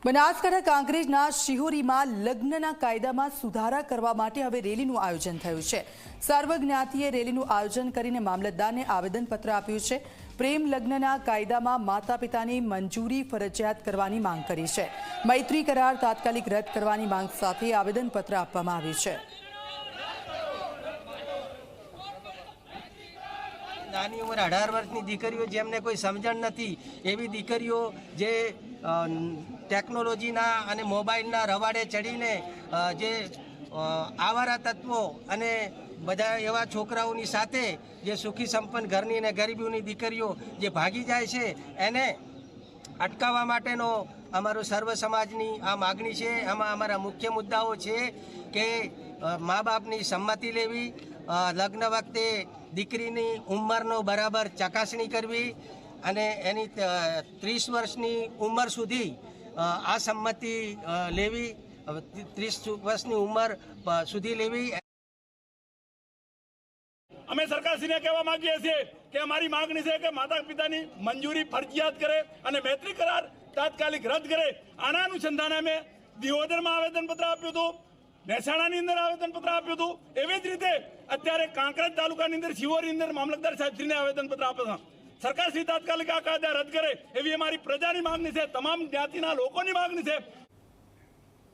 બનાસકાંઠા કાંકરેજના શિહોરીમાં લગ્નના કાયદામાં સુધારા કરવા માટે હવે રેલીનું આયોજન થયું છે। સર્વજ્ઞાતિએ રેલીનું આયોજન કરીને મામલતદારને આવેદનપત્ર આપ્યું છે। પ્રેમ લગ્નના કાયદામાં માતા પિતાની મંજૂરી ફરજિયાત કરવાની માંગ કરી છે। મૈત્રી કરાર તાત્કાલિક રદ કરવાની માંગ સાથે આવેદનપત્ર આપવામાં આવ્યું છે। નાની ઉંમર 18 વર્ષની દીકરીઓ જેમને કોઈ સમજણ નથી એવી દીકરીઓ જે ટેકનોલોજીના અને મોબાઈલના રવાડે ચડીને જે આવારા તત્વો અને બધા એવા છોકરાઓની સાથે જે સુખી સંપન્ન ઘરની અને ગરીબોની દીકરીઓ જે ભાગી જાય છે એને અટકાવવા માટેનો અમારો સર્વ સમાજની આ માગણી છે। આમાં અમારા મુખ્ય મુદ્દાઓ છે કે મા બાપની સંમતિ લેવી, લગ્ન વખતે દીકરીની ઉંમરનો બરાબર ચકાસણી કરવી અને એની 30 વર્ષની ઉંમર સુધી આ સંમતિ લેવી, 30 વર્ષની ઉંમર સુધી લેવી। અમે સરકારશ્રીને કહેવા માંગીએ છીએ કે અમારી માંગણી છે કે માતા પિતાની મંજૂરી ફરજિયાત કરે અને મૈત્રી કરાર તાત્કાલિક રદ કરે। આના અનુસંધાને અમે દિયોદરમાં આવેદનપત્ર આપ્યું હતું, મહેસાણાની અંદર આવેદનપત્ર આપ્યું હતું, એવી જ રીતે અત્યારે કાંકરેજ તાલુકાની અંદર શિહોરની અંદર મામલતદાર સાહેબશ્રીને આવેદનપત્ર આપ્યું છે। સરકાર શ્રી તાત્કાલિક આ કાયદા રદ કરે એવી અમારી પ્રજાની માંગણી છે, તમામ જ્ઞાતિના લોકોની માંગણી છે।